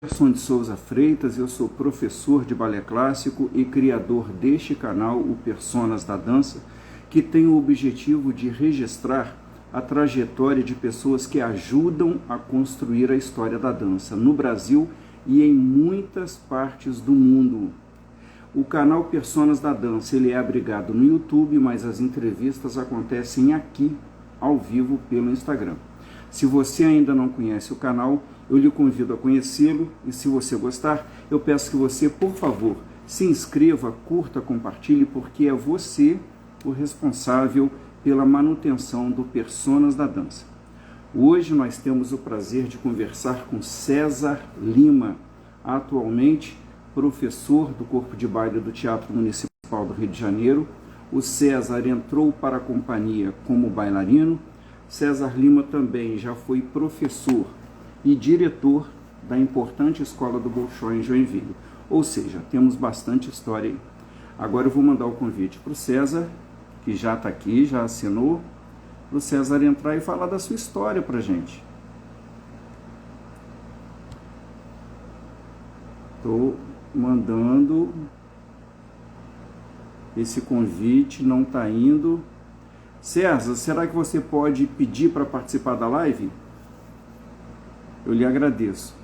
Anderson de Souza Freitas, eu sou professor de balé clássico e criador deste canal, o Personas da Dança, que tem o objetivo de registrar a trajetória de pessoas que ajudam a construir a história da dança no Brasil e em muitas partes do mundo. O canal Personas da Dança ele é abrigado no YouTube, mas as entrevistas acontecem aqui, ao vivo, pelo Instagram. Se você ainda não conhece o canal, eu lhe convido a conhecê-lo e se você gostar, eu peço que você, por favor, se inscreva, curta, compartilhe, porque é você o responsável pela manutenção do Personas da Dança. Hoje nós temos o prazer de conversar com César Lima, atualmente professor do Corpo de Baile do Teatro Municipal do Rio de Janeiro. O César entrou para a companhia como bailarino. César Lima também já foi professor e diretor da importante Escola do Bolshoi em Joinville. Ou seja, temos bastante história aí. Agora eu vou mandar o convite para o César, que já está aqui, já assinou, para o César entrar e falar da sua história para a gente. Estou mandando esse convite, não está indo. César, será que você pode pedir para participar da live? Eu lhe agradeço.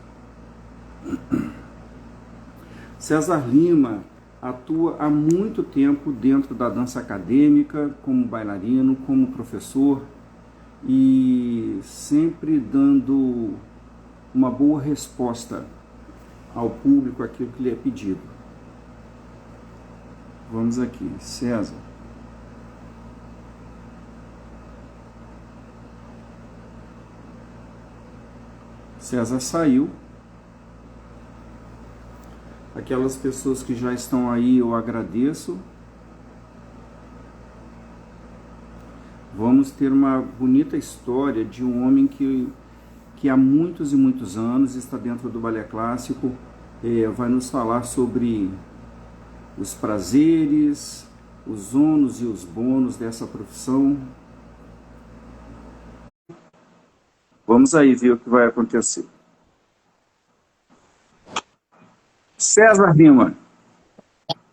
César Lima atua há muito tempo dentro da dança acadêmica, como bailarino, como professor, e sempre dando uma boa resposta ao público aquilo que lhe é pedido. Vamos aqui, César. César saiu. Aquelas pessoas que já estão aí, eu agradeço. Vamos ter uma bonita história de um homem que há muitos e muitos anos está dentro do balé clássico, vai nos falar sobre os prazeres, os ônus e os bônus dessa profissão. Vamos aí ver o que vai acontecer. César Lima.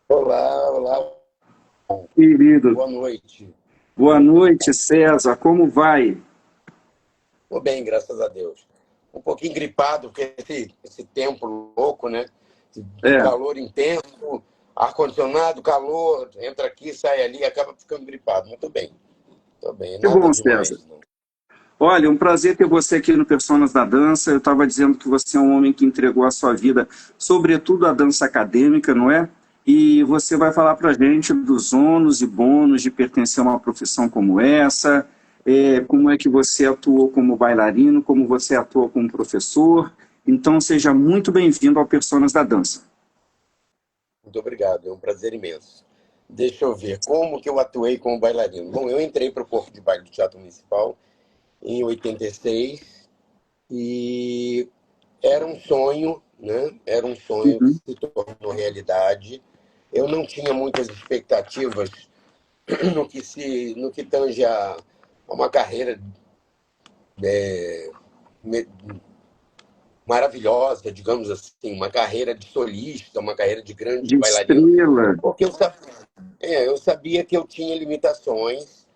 Olá, olá, Querido. boa noite. Boa noite, César. Como vai? Estou bem, graças a Deus. Um pouquinho gripado, porque esse tempo louco, né? De calor intenso, ar-condicionado, calor, entra aqui, sai ali, acaba ficando gripado. Mas estou bem, Que nada bom, demais. César. Não. Olha, um prazer ter você aqui no Personas da Dança. Eu estava dizendo que você é um homem que entregou a sua vida, sobretudo à dança acadêmica, não é? E você vai falar para a gente dos ônus e bônus de pertencer a uma profissão como essa, como é que você atuou como bailarino, como você atuou como professor. Então, seja muito bem-vindo ao Personas da Dança. Muito obrigado, é um prazer imenso. Deixa eu ver, como que eu atuei como bailarino? Bom, eu entrei para o Corpo de Baile do Teatro Municipal em 86 e era um sonho, né? Era um sonho que Uhum. se tornou realidade. Eu não tinha muitas expectativas no que tange a uma carreira me- maravilhosa, digamos assim, uma carreira de solista, uma carreira de grande De bailarino, estrela. porque eu sabia que eu tinha limitações,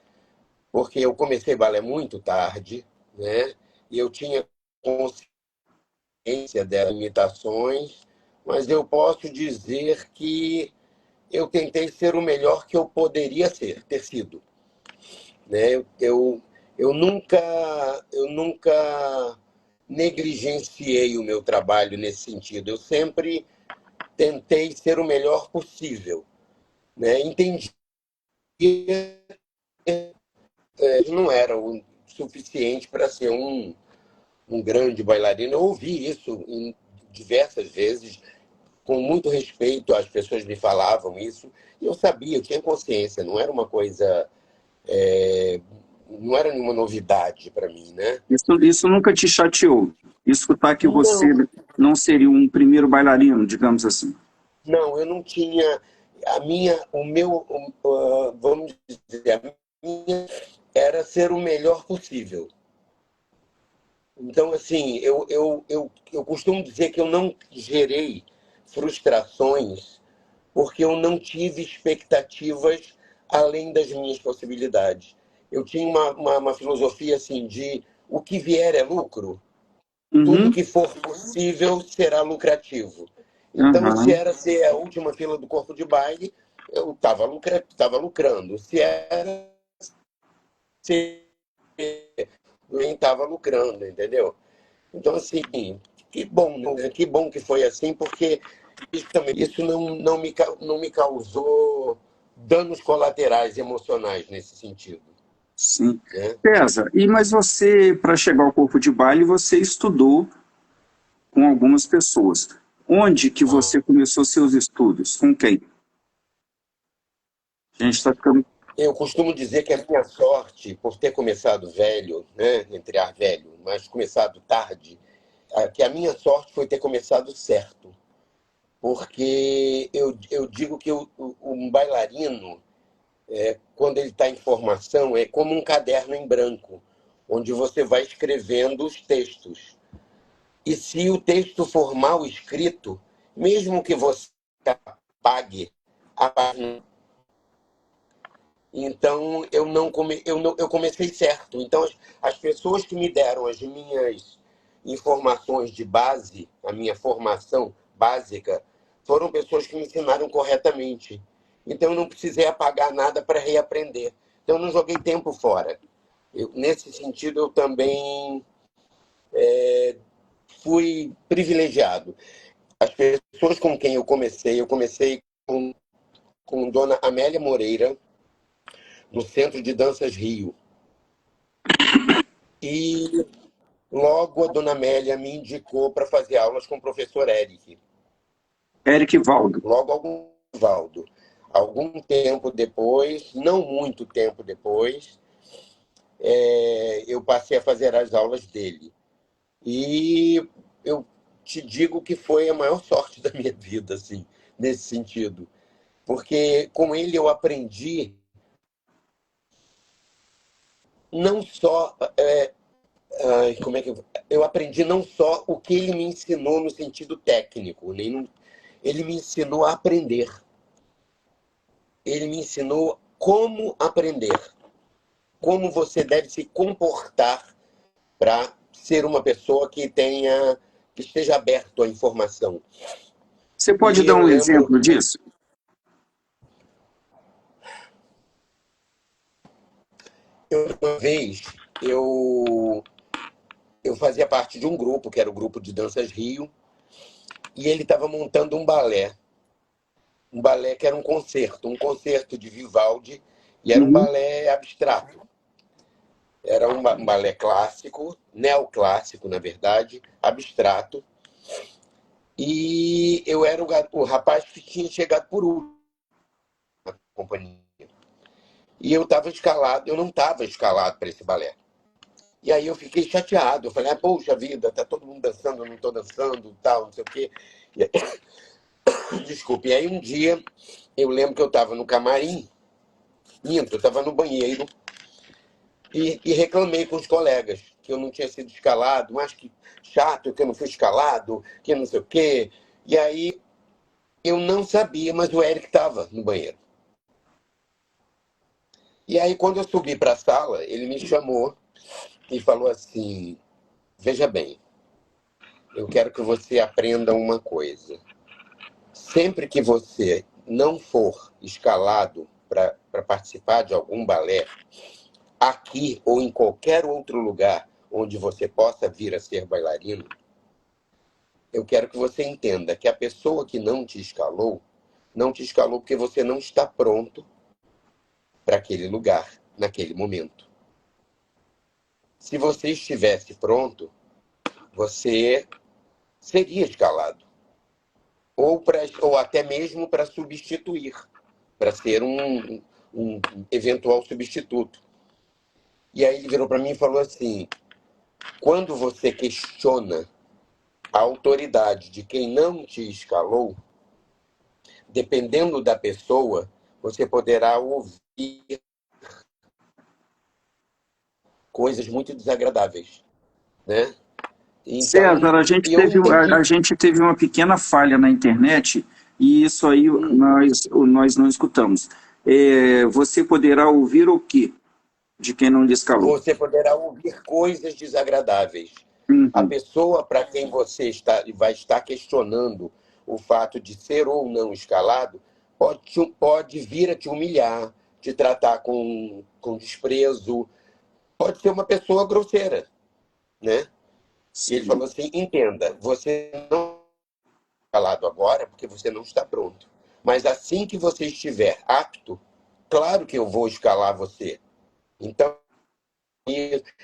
porque eu comecei balé muito tarde, né? E eu tinha consciência das limitações, mas eu posso dizer que eu tentei ser o melhor que eu poderia ter sido, né? Eu nunca negligenciei o meu trabalho nesse sentido. Eu sempre tentei ser o melhor possível, né? Entendi que não era o suficiente para ser um grande bailarino. Eu ouvi isso em diversas vezes, com muito respeito, as pessoas me falavam isso, e eu sabia, eu tinha consciência, não era uma coisa, não era nenhuma novidade para mim, né? Isso nunca te chateou? Escutar que você Não, não seria um primeiro bailarino, digamos assim. não, eu não tinha vamos dizer, a minha era ser o melhor possível. Então, assim, eu costumo dizer que eu não gerei frustrações porque eu não tive expectativas além das minhas possibilidades. Eu tinha uma filosofia assim de o que vier é lucro, tudo Uhum. que for possível será lucrativo. Então, se Aham. era ser a última fila do corpo de baile, eu estava lucrando. Se era ser, também estava lucrando, entendeu? Então, assim, que bom, né? Que bom que foi assim, porque isso não me causou danos colaterais emocionais nesse sentido, Sim. né? César, mas você, para chegar ao corpo de baile, você estudou com algumas pessoas. Onde que você Ah, começou seus estudos? Com quem? A gente está ficando. eu costumo dizer que a minha sorte, por ter começado velho, né, entre velho, mas começado tarde, que a minha sorte foi ter começado certo. Porque eu digo que um bailarino, quando ele está em formação, é como um caderno em branco, onde você vai escrevendo os textos. E se o texto for mal escrito, mesmo que você apague a página, então eu comecei certo. Então as pessoas que me deram as minhas informações de base, a minha formação básica, foram pessoas que me ensinaram corretamente. Então eu não precisei apagar nada para reaprender. Então eu não joguei tempo fora. Nesse sentido eu também fui privilegiado. As pessoas com quem eu comecei com Dona Amélia Moreira, no Centro de Danças Rio. E logo a Dona Amélia me indicou para fazer aulas com o professor Eric. Eric Valdo. Logo algum Valdo. Algum tempo depois, não muito tempo depois, eu passei a fazer as aulas dele. E eu te digo que foi a maior sorte da minha vida, assim, nesse sentido. Porque com ele eu aprendi não só como é que eu aprendi não só o que ele me ensinou no sentido técnico, ele me ensinou a aprender. Ele me ensinou como aprender, como você deve se comportar para ser uma pessoa que esteja aberto à informação. Você pode E dar eu um lembro, exemplo disso? uma vez eu eu fazia parte de um grupo que era o grupo de danças Rio e ele estava montando um balé que era um concerto de Vivaldi, e era um Uhum. balé abstrato. Era um balé clássico, neoclássico, na verdade, abstrato. E eu era o rapaz que tinha chegado por último na companhia. E eu não estava escalado para esse balé. E aí eu fiquei chateado. Eu falei, poxa vida, tá todo mundo dançando, eu não estou dançando, tal, não sei o quê. E, desculpe. E aí um dia eu lembro que eu estava no camarim, eu estava no banheiro, e reclamei com os colegas que eu não tinha sido escalado, mas que chato que eu não fui escalado, que não sei o quê. E aí eu não sabia, mas o Eric estava no banheiro. E aí quando eu subi para a sala, ele me chamou e falou assim: veja bem, eu quero que você aprenda uma coisa. Sempre que você não for escalado para participar de algum balé, aqui ou em qualquer outro lugar onde você possa vir a ser bailarino, eu quero que você entenda que a pessoa que não te escalou porque você não está pronto para aquele lugar, naquele momento. Se você estivesse pronto, você seria escalado. Ou até mesmo para substituir, para ser um eventual substituto. E aí ele virou para mim e falou assim: quando você questiona a autoridade de quem não te escalou, dependendo da pessoa, você poderá ouvir coisas muito desagradáveis, né? Então, César, eu a entendi. gente teve uma pequena falha na internet e isso aí nós não escutamos. Você poderá ouvir o quê de quem não lhe escalou? Você poderá ouvir coisas desagradáveis. A Uhum. pessoa para quem você vai estar questionando o fato de ser ou não escalado pode vir a te humilhar, te tratar com desprezo, pode ser uma pessoa grosseira, né? E ele Sim. falou assim: entenda, você não está escalado agora porque você não está pronto. Mas assim que você estiver apto, claro que eu vou escalar você. Então,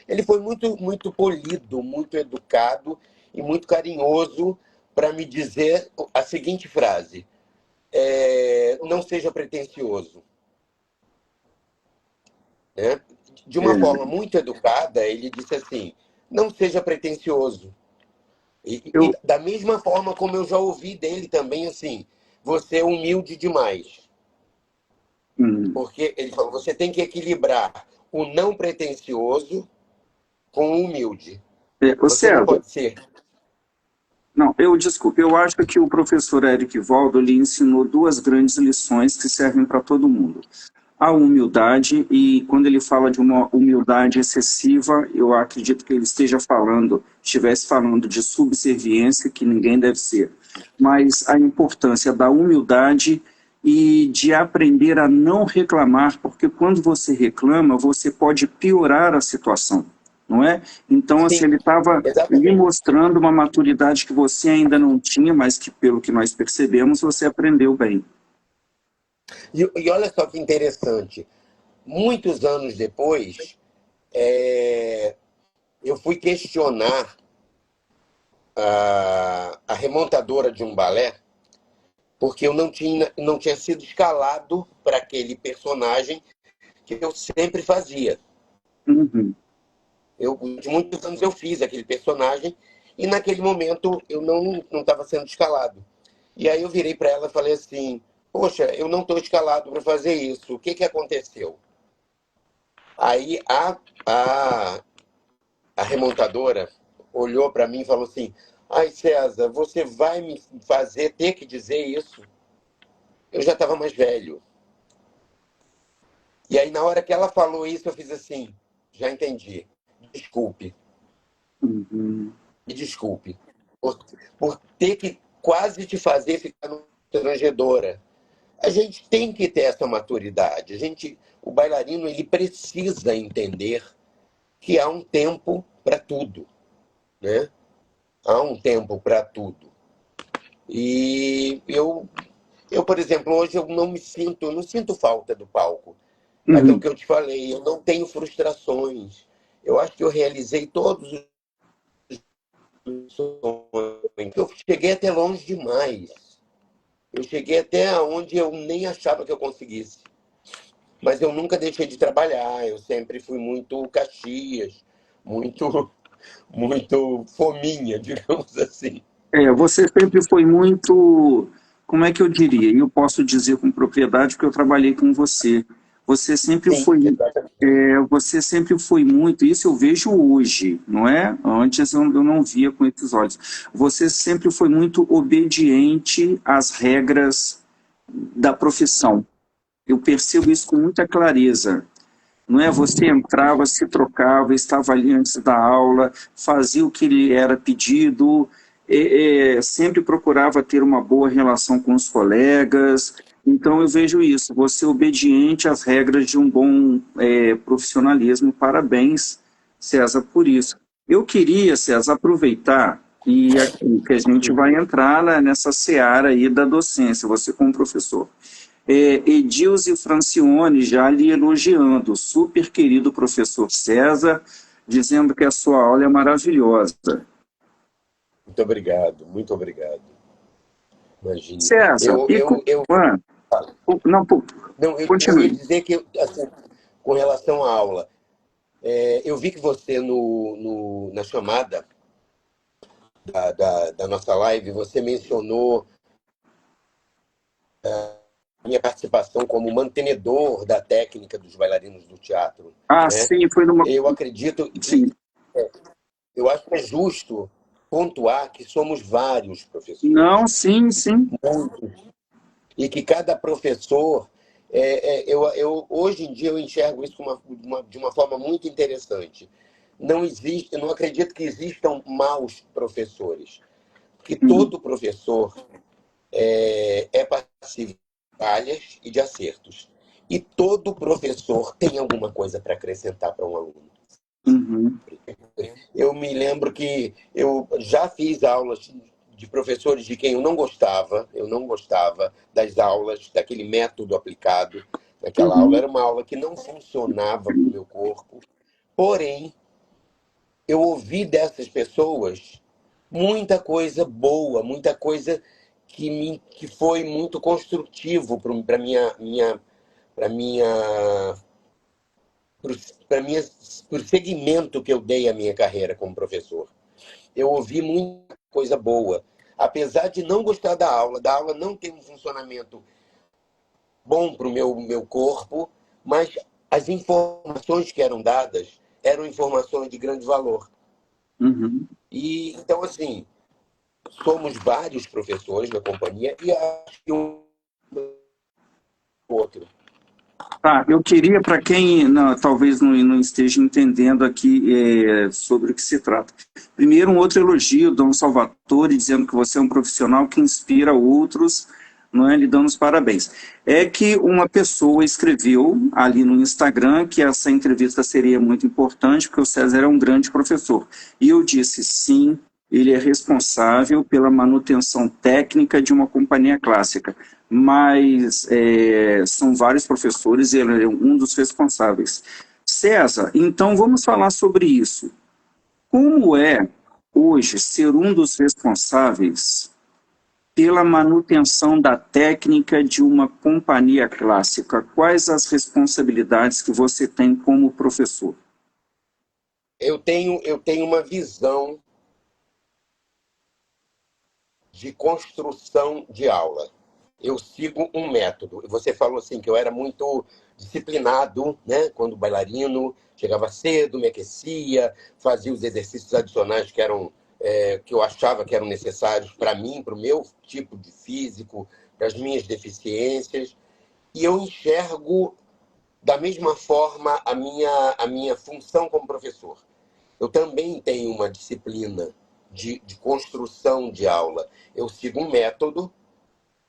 ele foi muito polido, muito educado e muito carinhoso para me dizer a seguinte frase: não seja pretensioso. Né? De uma forma É, muito educada, ele disse assim: não seja pretensioso. E eu, da mesma forma como eu já ouvi dele também, assim, você é humilde demais. hum, Porque ele falou: você tem que equilibrar o não pretensioso com o humilde. ô Você não César, pode ser. não, desculpe, eu acho que o professor Eric Valdo lhe ensinou duas grandes lições que servem para todo mundo. A humildade, e quando ele fala de uma humildade excessiva, eu acredito que ele estivesse falando de subserviência, que ninguém deve ser, mas a importância da humildade e de aprender a não reclamar, porque quando você reclama, você pode piorar a situação, não é? Então, assim, Sim, ele estava lhe exatamente. mostrando uma maturidade que você ainda não tinha, mas que, pelo que nós percebemos, você aprendeu bem. E olha só que interessante. Muitos anos depois, eu fui questionar a remontadora de um balé, porque eu não tinha sido escalado para aquele personagem que eu sempre fazia. Uhum. De muitos anos eu fiz aquele personagem e naquele momento eu não estava sendo escalado. E aí eu virei para ela e falei assim: poxa, eu não estou escalado para fazer isso. O que, que aconteceu? Aí a remontadora olhou para mim e falou assim: ai, César, você vai me fazer ter que dizer isso? Eu já estava mais velho. E aí, na hora que ela falou isso, eu fiz assim: já entendi. Desculpe, Uhum. me desculpe. Por, por ter que quase te fazer ficar constrangedora. A gente tem que ter essa maturidade. O bailarino, ele precisa entender que há um tempo para tudo, né? Há um tempo para tudo. E por exemplo, hoje eu não sinto falta do palco. Aquilo Uhum. que eu te falei, eu não tenho frustrações. Eu acho que eu realizei todos os sonhos. Eu cheguei até longe demais. Eu cheguei até onde eu nem achava que eu conseguisse. Mas eu nunca deixei de trabalhar. Eu sempre fui muito Caxias, muito, muito fominha, digamos assim. Você sempre foi muito, como é que eu diria? E eu posso dizer com propriedade porque eu trabalhei com você. Você sempre Sim, foi, exatamente. você sempre foi muito, isso eu vejo hoje, não é? Antes eu não via com esses olhos. Você sempre foi muito obediente às regras da profissão. Eu percebo isso com muita clareza. Não é? Você entrava, se trocava, estava ali antes da aula, fazia o que lhe era pedido, sempre procurava ter uma boa relação com os colegas. Então eu vejo isso, você é obediente às regras de um bom profissionalismo. Parabéns, César, por isso. Eu queria, César, aproveitar e aqui que a gente vai entrar nessa seara aí da docência, você como professor. Edilze Francione já lhe elogiando, super querido professor César, dizendo que a sua aula é maravilhosa. Muito obrigado, muito obrigado. Imagine. César, ah, não, Não, eu ia continue. dizer que, assim, com relação à aula, eu vi que você, na chamada da nossa live, você mencionou a minha participação como mantenedor da técnica dos bailarinos do teatro, Ah, né? sim, foi numa. Eu acredito, Sim. eu acho que é justo pontuar que somos vários Não, professores. sim, sim. E que cada professor... hoje em dia eu enxergo isso de uma forma muito interessante. Não existe, eu não acredito que existam maus professores, porque Uhum. todo professor é passível de falhas e de acertos. E todo professor tem alguma coisa para acrescentar para um aluno. Uhum. Eu me lembro que eu já fiz aulas de professores de quem eu não gostava das aulas, daquele método aplicado naquela aula. Uhum. Era uma aula que não funcionava para o meu corpo, porém, eu ouvi dessas pessoas muita coisa boa, muita coisa que foi muito construtivo para minha pro segmento que eu dei à minha carreira como professor. Eu ouvi muita coisa boa. Apesar de não gostar da aula não ter um funcionamento bom para o meu corpo, mas as informações que eram dadas eram informações de grande valor. Uhum. E então, assim, somos vários professores na companhia e acho que um outro. Tá, eu queria, para quem talvez não esteja entendendo aqui sobre o que se trata. Primeiro, um outro elogio, Dom Salvatore, dizendo que você é um profissional que inspira outros, não é? Lhe dando os parabéns. É que uma pessoa escreveu ali no Instagram que essa entrevista seria muito importante, porque o César é um grande professor. E eu disse sim, ele é responsável pela manutenção técnica de uma companhia clássica, mas são vários professores e ele é um dos responsáveis. César, então vamos falar sobre isso. Como é hoje ser um dos responsáveis pela manutenção da técnica de uma companhia clássica? Quais as responsabilidades que você tem como professor? Eu tenho uma visão de construção de aula. Eu sigo um método. Você falou assim que eu era muito disciplinado, né? Quando bailarino, chegava cedo, me aquecia, fazia os exercícios adicionais que eu achava que eram necessários para mim, para o meu tipo de físico, para as minhas deficiências. E eu enxergo da mesma forma a minha função como professor. Eu também tenho uma disciplina de construção de aula. Eu sigo um método,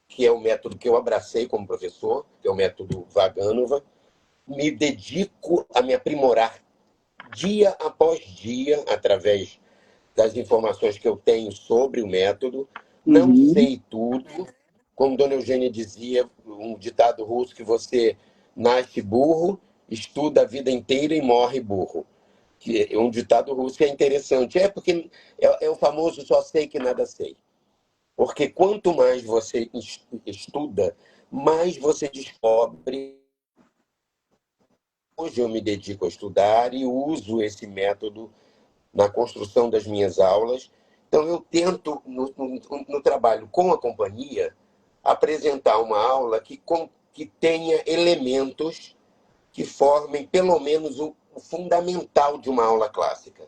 que é o método que eu abracei como professor, que é o método Vaganova. Me dedico a me aprimorar dia após dia, através das informações que eu tenho sobre o método. Não Uhum. sei tudo. Como Dona Eugênia dizia, um ditado russo, que você nasce burro, estuda a vida inteira e morre burro. Que é um ditado russo que é interessante. É porque é o famoso só sei que nada sei. Porque quanto mais você estuda, mais você descobre. Hoje eu me dedico a estudar e uso esse método na construção das minhas aulas. Então, eu tento, no trabalho com a companhia, apresentar uma aula que tenha elementos que formem pelo menos o fundamental de uma aula clássica,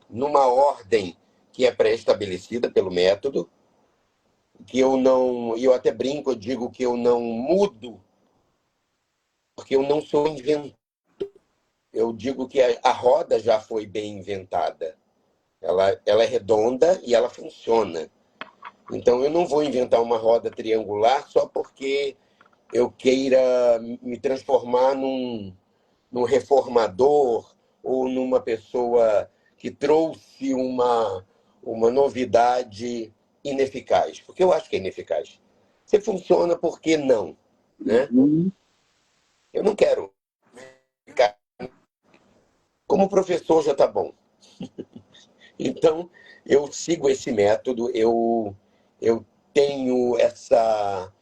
numa ordem que é pré-estabelecida pelo método, que eu não, e eu até brinco, eu digo que eu não mudo, porque eu não sou inventor. Eu digo que a roda já foi bem inventada. Ela é redonda e ela funciona. Então, eu não vou inventar uma roda triangular só porque eu queira me transformar num reformador ou numa pessoa que trouxe uma novidade ineficaz. Porque eu acho que é ineficaz. Se funciona, por que não? Né? Uhum. Eu não quero ficar. Como professor já está bom. Então, eu sigo esse método, eu tenho essa.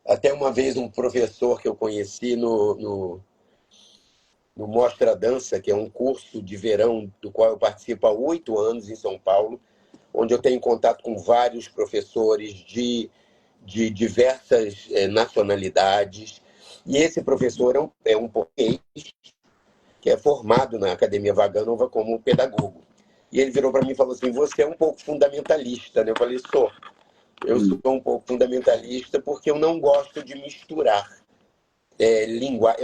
Até uma vez um professor que eu conheci no Mostra Dança, que é um curso de verão do qual eu participo há 8 anos em São Paulo, onde eu tenho contato com vários professores de diversas nacionalidades. E esse professor é um português que é formado na Academia Vaganova como pedagogo. E ele virou para mim e falou assim: você é um pouco fundamentalista, né? Eu falei: sou. Eu sou Hum. um pouco fundamentalista porque eu não gosto de misturar língua.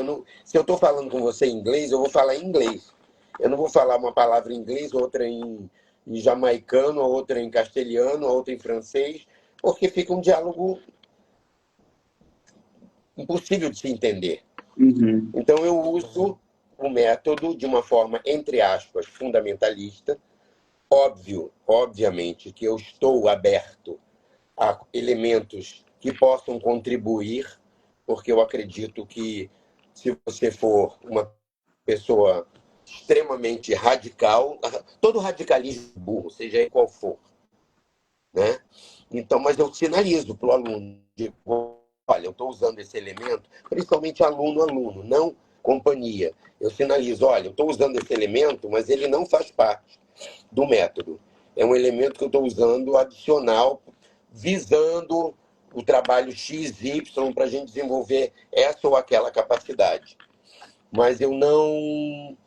Se eu estou falando com você em inglês, eu vou falar em inglês. Eu não vou falar uma palavra em inglês, outra em jamaicano, outra em castelhano, outra em francês, porque fica um diálogo impossível de se entender. Uhum. Então eu uso o método de uma forma, entre aspas, fundamentalista. Obviamente, que eu estou aberto a elementos que possam contribuir, porque eu acredito que se você for uma pessoa extremamente radical, todo radicalismo é burro, seja ele qual for, né? Então, mas eu sinalizo para o aluno, digo, olha, eu estou usando esse elemento, principalmente aluno, não companhia. Eu sinalizo, olha, eu estou usando esse elemento, mas ele não faz parte do método. É um elemento que eu estou usando adicional, visando o trabalho XY para a gente desenvolver essa ou aquela capacidade. Mas eu não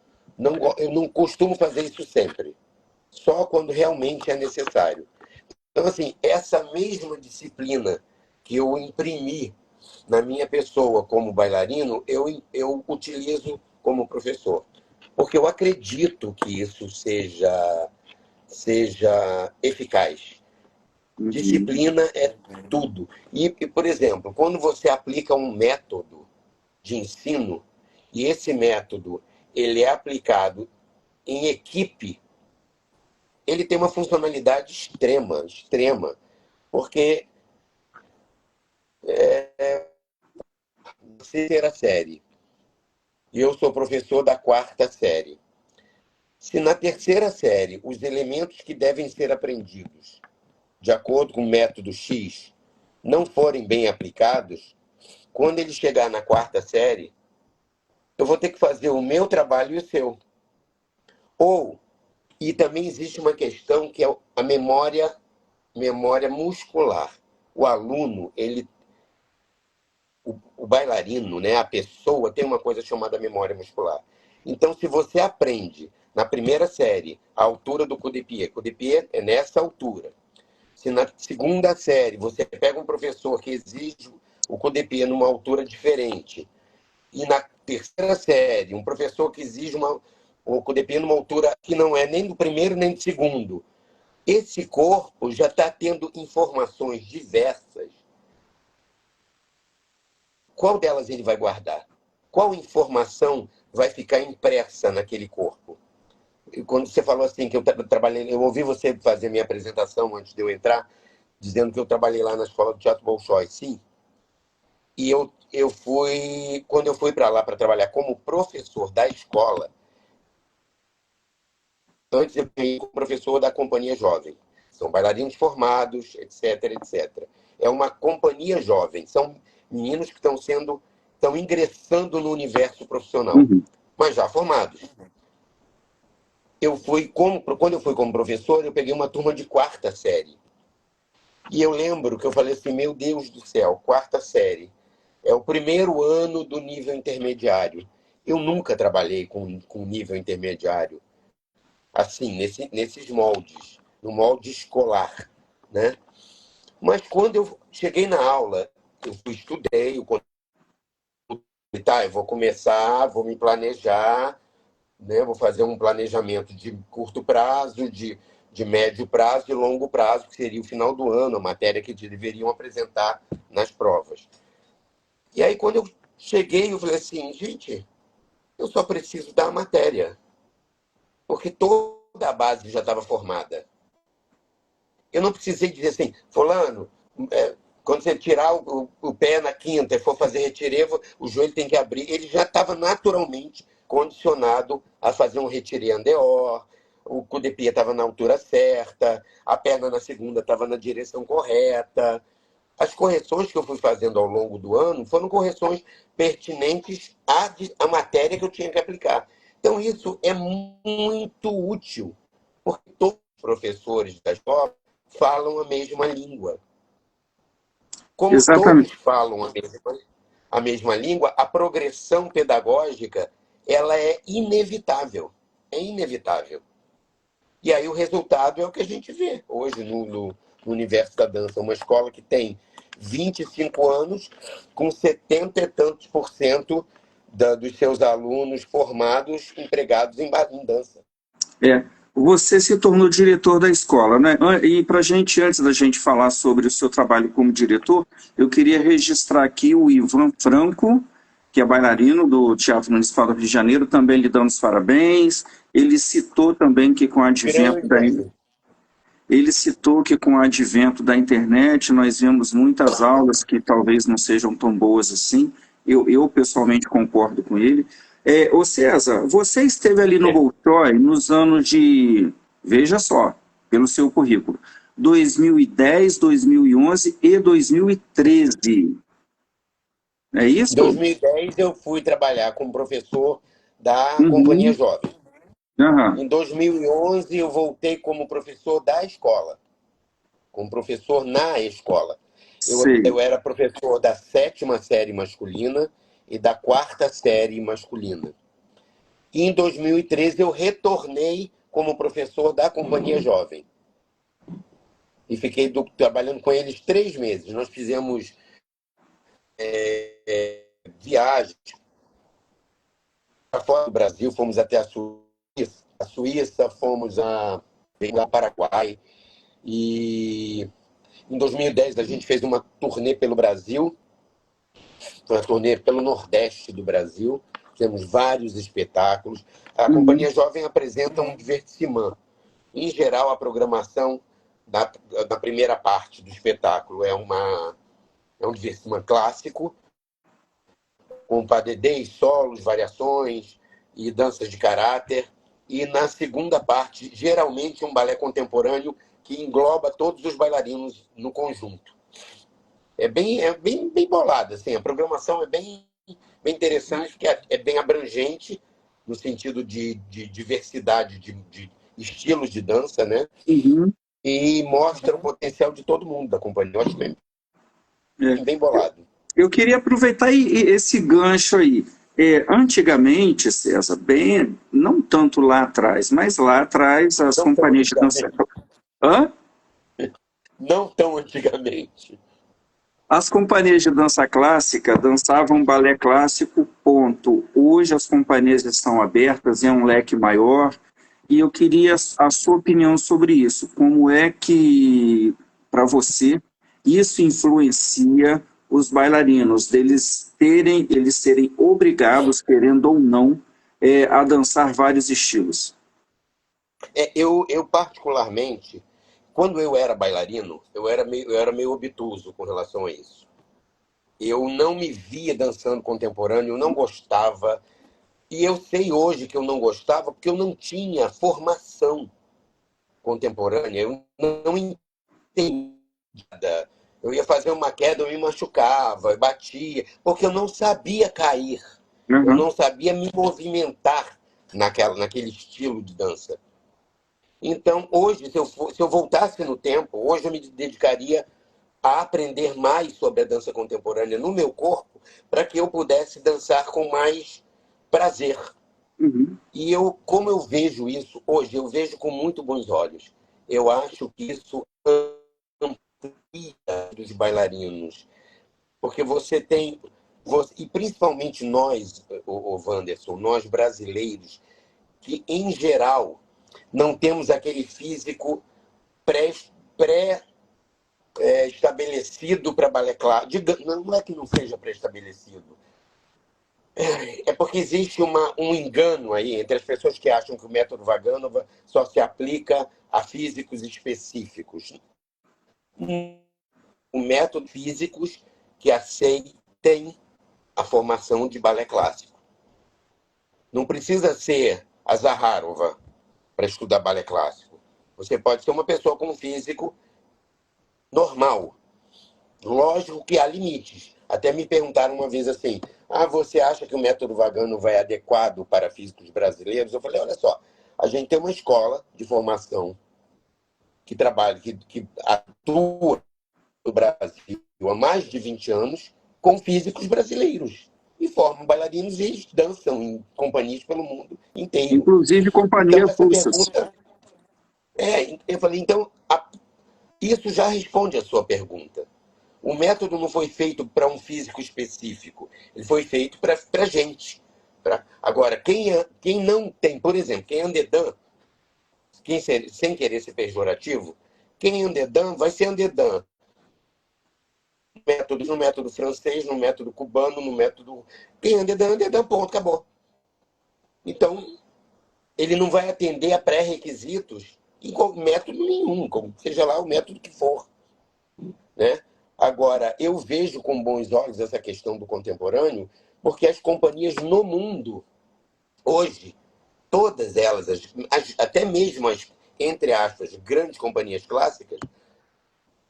costumo fazer isso sempre. Só quando realmente é necessário. Então, assim, essa mesma disciplina que eu imprimi na minha pessoa como bailarino, eu utilizo como professor. Porque eu acredito que isso seja eficaz. Uhum. Disciplina é tudo. Por exemplo, quando você aplica um método de ensino, e esse método ele é aplicado em equipe, ele tem uma funcionalidade extrema, porque terceira série, e eu sou professor da quarta série. Se na terceira série os elementos que devem ser aprendidos de acordo com o método X não forem bem aplicados, quando ele chegar na quarta série, eu vou ter que fazer o meu trabalho e o seu. Ou, e também existe uma questão que é a memória muscular. O aluno, o bailarino, né, a pessoa tem uma coisa chamada memória muscular. Então, se você aprende na primeira série a altura do coup de pied é nessa altura. Se na segunda série você pega um professor que exige o coup de pied numa altura diferente, e na terceira série, um professor que exige o coup de pied numa altura que não é nem do primeiro nem do segundo, esse corpo já está tendo informações diversas. Qual delas ele vai guardar? Qual informação vai ficar impressa naquele corpo? E quando você falou assim que eu trabalhei, eu ouvi você fazer minha apresentação antes de eu entrar, dizendo que eu trabalhei lá na escola do Teatro Bolshoi, sim. E quando eu fui para lá para trabalhar como professor da escola, antes eu fui como professor da companhia jovem. São bailarinos formados, etc, etc. É uma companhia jovem, são meninos que estão ingressando no universo profissional, Uhum. mas já formados. Quando eu fui como professor, eu peguei uma turma de quarta série. E eu lembro que eu falei assim, meu Deus do céu, quarta série. É o primeiro ano do nível intermediário. Eu nunca trabalhei com nível intermediário, assim, nesses moldes, no molde escolar, né? Mas quando eu cheguei na aula, estudei, tá, eu vou começar, vou me planejar, né? Vou fazer um planejamento de curto prazo, de médio prazo e longo prazo, que seria o final do ano, a matéria que deveriam apresentar nas provas. E aí, quando eu cheguei, eu falei assim, gente, eu só preciso da matéria, porque toda a base já estava formada. Eu não precisei dizer assim, fulano, quando você tirar o pé na quinta e for fazer retirevo, o joelho tem que abrir. Ele já estava naturalmente condicionado a fazer um retiré andeor, o coup de pied estava na altura certa, a perna na segunda estava na direção correta. As correções que eu fui fazendo ao longo do ano foram correções pertinentes à matéria que eu tinha que aplicar. Então, isso é muito útil, porque todos os professores da escola falam a mesma língua. Como todos Exatamente. falam a mesma língua, a progressão pedagógica ela é inevitável. É inevitável. E aí o resultado é o que a gente vê hoje no universo da dança. Uma escola que tem 25 anos, com 70 e tantos por cento dos seus alunos formados, empregados em dança. É, você se tornou diretor da escola, né? E para gente, antes da gente falar sobre o seu trabalho como diretor, eu queria registrar aqui o Ivan Franco, que é bailarino do Teatro Municipal do Rio de Janeiro, também lhe dando os parabéns. Ele citou também que com o advento Grande da amigo. ele citou que com o advento da internet nós vemos muitas aulas que talvez não sejam tão boas assim. Eu pessoalmente concordo com ele. Ô César, você esteve ali no Bolshoi nos anos de, veja só, pelo seu currículo, 2010, 2011 e 2013. É Em isso? 2010, eu fui trabalhar como professor da Companhia Uhum. Jovem. Aham. Em 2011, eu voltei como professor da escola, como professor na escola. Sei. Eu era professor da 7ª série masculina e da 4ª série masculina. E em 2013, eu retornei como professor da Companhia Jovem. E fiquei trabalhando com eles 3 meses. Nós fizemos viagens fora do Brasil, fomos até a Suíça, fomos a Paraguai. E em 2010 a gente fez uma turnê pelo Brasil, uma turnê pelo Nordeste do Brasil. Temos vários espetáculos. A Uhum. Companhia Jovem apresenta um divertimento. Em geral, a programação da primeira parte do espetáculo é um divertimento clássico, com padedês, solos, variações e danças de caráter. E na segunda parte, geralmente um balé contemporâneo que engloba todos os bailarinos no conjunto. Bem bolada, assim, a programação é bem interessante, porque é bem abrangente, no sentido de diversidade de estilos de dança, né? Uhum. E mostra o potencial de todo mundo da companhia. Eu acho É. bem bolado. Eu queria aproveitar esse gancho aí. Antigamente, César, bem, não tanto lá atrás, mas lá atrás as Não tão companhias de dança. antigamente. Hã? Não tão antigamente. As companhias de dança clássica dançavam balé clássico, ponto. Hoje as companhias estão abertas, é um leque maior, e eu queria a sua opinião sobre isso. Como é que, para você, isso influencia os bailarinos, eles serem obrigados, querendo ou não, a dançar vários estilos? Eu particularmente, quando eu era bailarino, eu era meio obtuso com relação a isso. Eu não me via dançando contemporâneo, eu não gostava. E eu sei hoje que eu não gostava porque eu não tinha formação contemporânea, eu não entendia. Eu ia fazer uma queda, eu me machucava, eu batia, porque eu não sabia cair, eu Uhum, não sabia me movimentar naquele estilo de dança. Então, hoje, se eu voltasse no tempo, hoje eu me dedicaria a aprender mais sobre a dança contemporânea no meu corpo, para que eu pudesse dançar com mais prazer. uhum, E como eu vejo isso hoje, eu vejo com muito bons olhos. Eu acho que isso amplia dos bailarinos, porque e principalmente nós, o Wanderson, nós brasileiros, que em geral não temos aquele físico pré, pré estabelecido para balé clássico. Não é que não seja pré-estabelecido. É porque existe um engano aí entre as pessoas que acham que o método Vaganova só se aplica a físicos específicos. O método físicos que aceitem a formação de balé clássico. Não precisa ser a Zaharova para estudar balé clássico. Você pode ser uma pessoa com um físico normal. Lógico que há limites. Até me perguntaram uma vez assim: você acha que o método Vagano vai adequado para físicos brasileiros? Eu falei: olha só, a gente tem uma escola de formação que trabalha, que atua no Brasil há mais de 20 anos com físicos brasileiros. E formam bailarinos e eles dançam em companhias pelo mundo inteiro. inclusive Então, companhias essa russas. pergunta. Eu falei, então, isso já responde a sua pergunta. O método não foi feito para um físico específico, ele foi feito para a gente. Agora, quem não tem, por exemplo, quem é andedã, sem querer ser pejorativo, quem é andedã vai ser andedã no método francês, no método cubano, no método. Quem é andedã, ponto, acabou. Então, ele não vai atender a pré-requisitos em método nenhum, seja lá o método que for. Né? Agora, eu vejo com bons olhos essa questão do contemporâneo, porque as companhias no mundo, hoje, todas elas, até mesmo as, entre aspas, grandes companhias clássicas,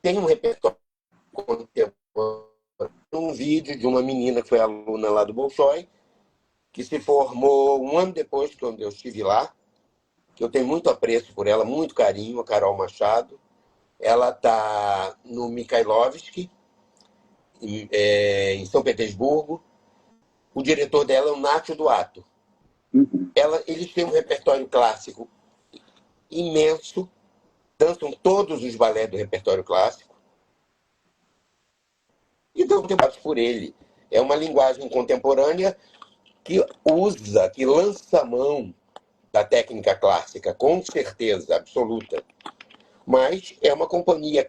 têm um repertório contemporâneo. Um vídeo de uma menina que foi aluna lá do Bolshoi, que se formou um ano depois que eu estive lá, que eu tenho muito apreço por ela, muito carinho, a Carol Machado. Ela está no Mikhailovsky, em São Petersburgo. O diretor dela é o Nacho Duato. Uhum. Eles têm um repertório clássico imenso, dançam todos os balés do repertório clássico e dão debates por ele. É uma linguagem contemporânea que lança a mão da técnica clássica, com certeza absoluta, mas é uma companhia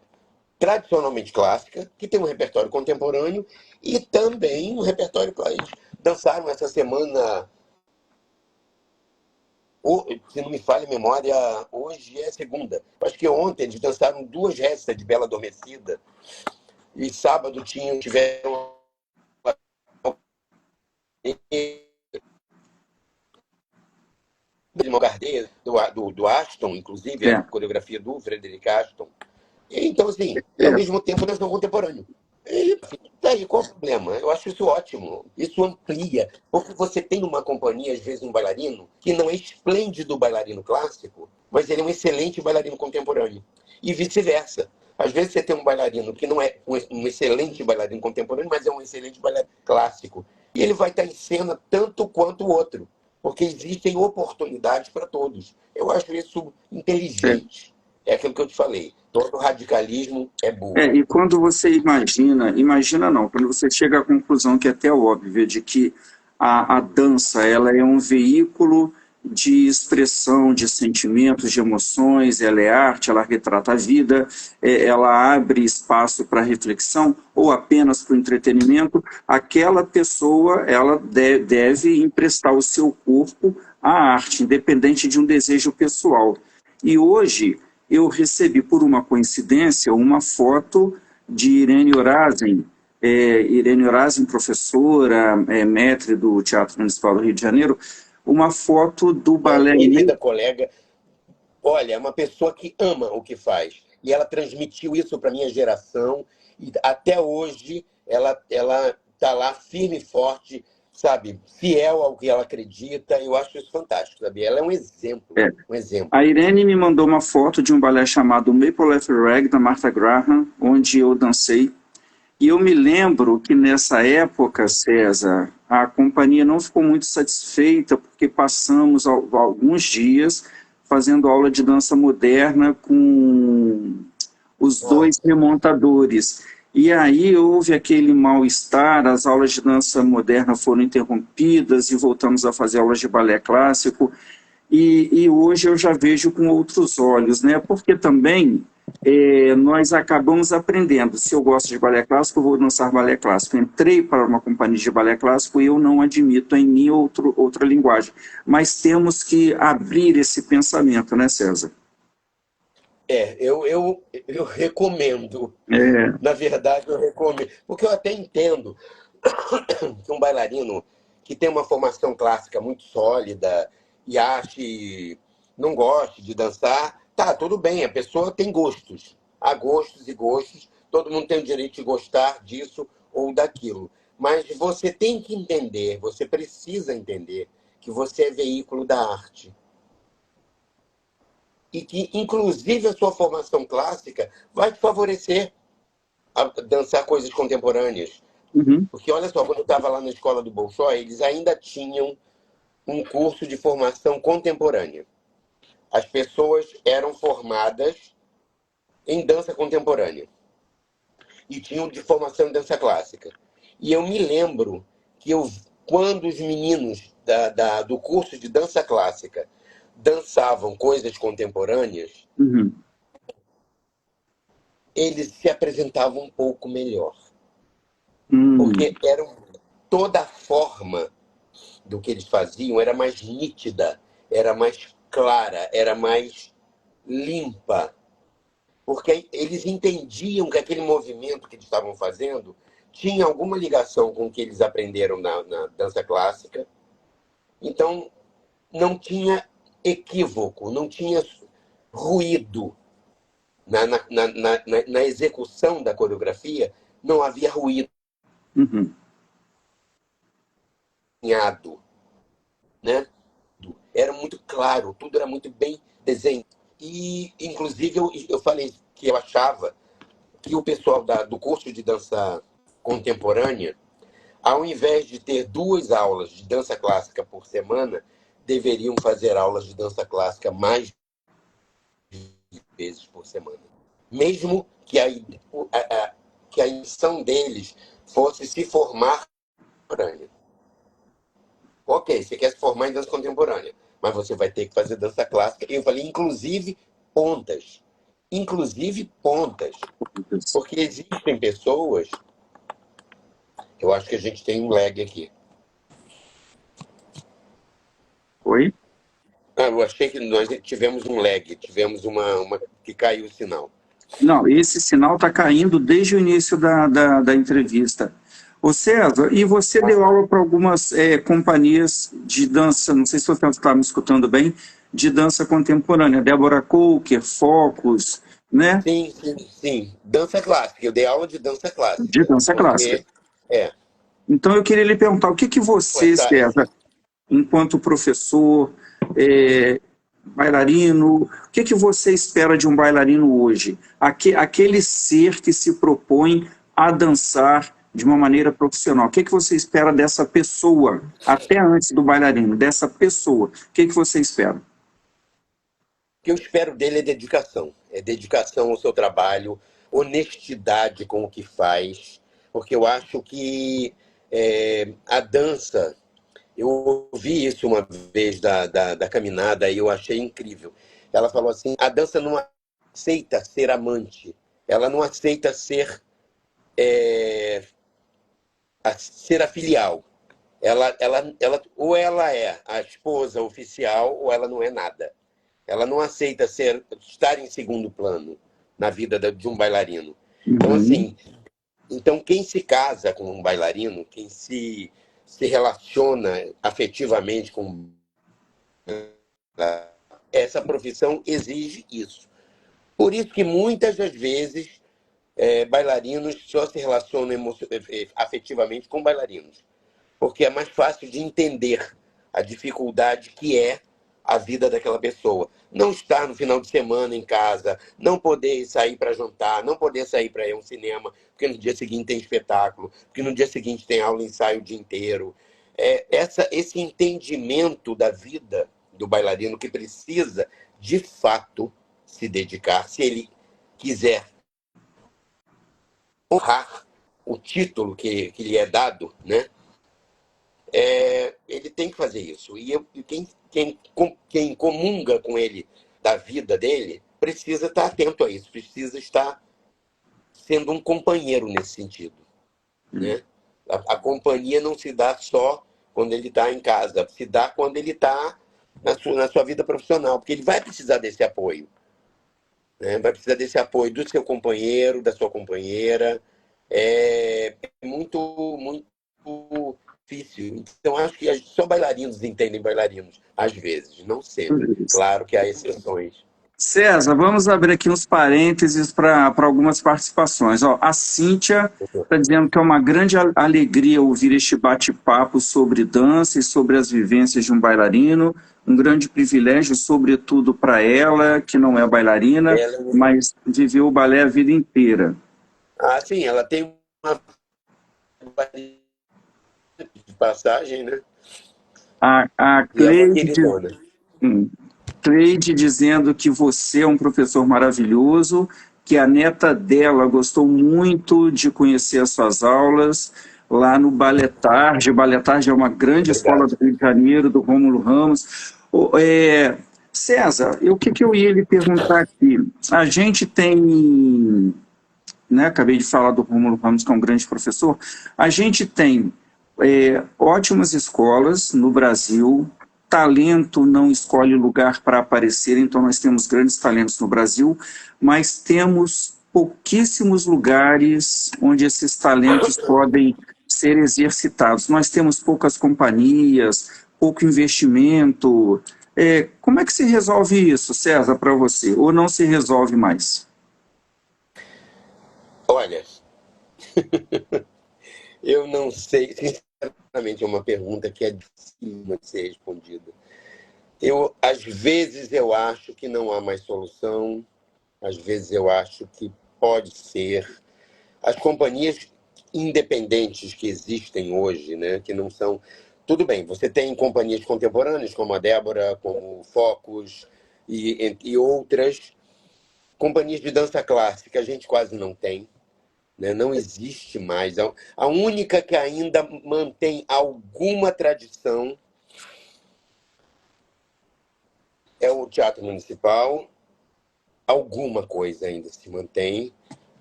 tradicionalmente clássica, que tem um repertório contemporâneo e também um repertório que eles dançaram essa semana, se não me falha a memória, hoje é segunda. Acho que ontem eles dançaram 2 récitas de Bela Adormecida e sábado tiveram do Aston, inclusive, a É, coreografia do Frederic Aston. Então, assim, e ao é, mesmo tempo dançam contemporâneo. E daí, qual o problema? Eu acho isso ótimo. Isso amplia. Porque você tem uma companhia, às vezes, um bailarino, que não é esplêndido bailarino clássico, mas ele é um excelente bailarino contemporâneo. E vice-versa. Às vezes você tem um bailarino que não é um excelente bailarino contemporâneo, mas é um excelente bailarino clássico. E ele vai estar em cena tanto quanto o outro. Porque existem oportunidades para todos. Eu acho isso é. inteligente. É aquilo que eu te falei. Todo radicalismo é burro. E quando você imagina não, quando você chega à conclusão que é até óbvia de que a dança ela é um veículo de expressão de sentimentos, de emoções, ela é arte, ela retrata a vida, ela abre espaço para reflexão ou apenas para o entretenimento, aquela pessoa ela deve emprestar o seu corpo à arte, independente de um desejo pessoal. E hoje eu recebi, por uma coincidência, uma foto de Irene Orazen, Irene Orazen, professora, maître do Teatro Municipal do Rio de Janeiro, uma foto do Uma balé querida colega, olha, é uma pessoa que ama o que faz. E ela transmitiu isso para minha geração. E até hoje ela está lá firme e forte, sabe? Fiel ao que ela acredita. Eu acho isso fantástico, sabe? Ela é um exemplo, é, um exemplo. a Irene me mandou uma foto de um balé chamado Maple Leaf Rag, da Martha Graham, onde eu dancei. E eu me lembro que nessa época, César, a companhia não ficou muito satisfeita porque passamos alguns dias fazendo aula de dança moderna com os Ah, dois remontadores. E aí houve aquele mal-estar, as aulas de dança moderna foram interrompidas e voltamos a fazer aulas de balé clássico. E hoje eu já vejo com outros olhos, né? Porque também nós acabamos aprendendo. Se eu gosto de balé clássico, eu vou dançar balé clássico. Entrei para uma companhia de balé clássico e eu não admito em mim outra linguagem. Mas temos que abrir esse pensamento, né, César? eu recomendo. É, Na verdade, eu recomendo. Porque eu até entendo que um bailarino que tem uma formação clássica muito sólida e ache, não goste de dançar, tá, tudo bem, a pessoa tem gostos. Há gostos e gostos, todo mundo tem o direito de gostar disso ou daquilo. Mas você tem que entender, você precisa entender que você é veículo da arte. E que, inclusive, a sua formação clássica vai te favorecer a dançar coisas contemporâneas. uhum, Porque, olha só, quando eu estava lá na escola do Bolshoi, eles ainda tinham um curso de formação contemporânea. as pessoas eram formadas em dança contemporânea e tinham de formação em dança clássica. E eu me lembro que quando os meninos do curso de dança clássica dançavam coisas contemporâneas, Uhum. eles se apresentavam um pouco melhor. Hum. Porque toda a forma do que eles faziam era mais nítida, era mais clara, era mais limpa. Porque eles entendiam que aquele movimento que eles estavam fazendo tinha alguma ligação com o que eles aprenderam na dança clássica. Então, não tinha equívoco, não tinha ruído na execução da coreografia, não havia ruído, Uhum. né? Era muito claro, tudo era muito bem desenhado. E, inclusive, eu falei que eu achava que o pessoal do curso de dança contemporânea, ao invés de ter 2 aulas de dança clássica por semana, deveriam fazer aulas de dança clássica mais vezes por semana. Mesmo que que a intenção deles fosse se formar contemporânea. Ok, você quer se formar em dança contemporânea, mas você vai ter que fazer dança clássica. E eu falei, inclusive pontas. Inclusive pontas. Porque existem pessoas. Eu acho que a gente tem um lag aqui. Oi? Eu achei que nós tivemos um lag, tivemos uma que caiu o sinal. Não, esse sinal está caindo desde o início da entrevista. Ô César, e você deu aula para algumas companhias de dança, não sei se você está me escutando bem, de dança contemporânea, Débora Coker, Focus, né? Sim, sim, sim. Dança clássica. Eu dei aula de dança De clássica. dança clássica. Porque é, Então eu queria lhe perguntar, o que que você, César, enquanto professor, é, bailarino, o que que você espera de um bailarino hoje? Aquele ser que se propõe a dançar de uma maneira profissional. O que que você espera dessa pessoa, até antes do bailarino, dessa pessoa? O que que você espera? o que eu espero dele é dedicação. É dedicação ao seu trabalho, honestidade com o que faz. Porque eu acho que a dança. Eu ouvi isso uma vez da caminhada e eu achei incrível. Ela falou assim: a dança não aceita ser amante, ela não aceita ser a filial. Ou ela é a esposa oficial ou ela não é nada. Ela não aceita estar em segundo plano na vida de um bailarino. Então, Uhum. assim, quem se casa com um bailarino, quem se relaciona afetivamente com essa profissão exige isso. Por isso que muitas das vezes bailarinos só se relacionam afetivamente com bailarinos, porque é mais fácil de entender a dificuldade que é a vida daquela pessoa. Não estar no final de semana em casa, não poder sair para jantar, não poder sair para ir a um cinema, porque no dia seguinte tem espetáculo, porque no dia seguinte tem aula, ensaio o dia inteiro. Esse entendimento da vida do bailarino que precisa, de fato, se dedicar, se ele quiser honrar o título que lhe é dado, né? Ele tem que fazer isso. E quem comunga com ele da vida dele precisa estar atento a isso, precisa estar sendo um companheiro nesse sentido. Né? A companhia não se dá só quando ele está em casa, se dá quando ele está na sua vida profissional, porque ele vai precisar desse apoio. Né? Vai precisar desse apoio do seu companheiro, da sua companheira. É muito, muito difícil. Então, acho que só bailarinos entendem bailarinos, às vezes, não sempre. Claro que há exceções. César, vamos abrir aqui uns parênteses para algumas participações. Ó, a Cíntia está dizendo que é uma grande alegria ouvir este bate-papo sobre dança e sobre as vivências de um bailarino, um grande privilégio, sobretudo para ela, que não é bailarina, Ela, mas viveu o balé a vida inteira. sim, ela tem uma de passagem, né? A E é uma Cleide diz, queridona. Cleide dizendo que você é um professor maravilhoso, que a neta dela gostou muito de conhecer as suas aulas lá no Baletarde. Baletarde é uma grande escola do Obrigado. Rio de Janeiro, do Rômulo Ramos. César, o que, que eu ia lhe perguntar aqui? A gente tem, né, acabei de falar do Rômulo Ramos, que é um grande professor, a gente tem ótimas escolas no Brasil, talento não escolhe lugar para aparecer, então nós temos grandes talentos no Brasil, mas temos pouquíssimos lugares onde esses talentos podem ser exercitados. Nós temos poucas companhias, pouco investimento. Como é que se resolve isso, César, para você? Ou não se resolve mais? Olha, eu não sei, sinceramente, é uma pergunta que é difícil de ser respondida. Às vezes eu acho que não há mais solução, às vezes eu acho que pode ser. As companhias independentes que existem hoje, né, que não são. Tudo bem, você tem companhias contemporâneas, como a Débora, como o Focus e outras. Companhias de dança clássica a gente quase não tem, né? Não existe mais. A única que ainda mantém alguma tradição é o Teatro Municipal. Alguma coisa ainda se mantém,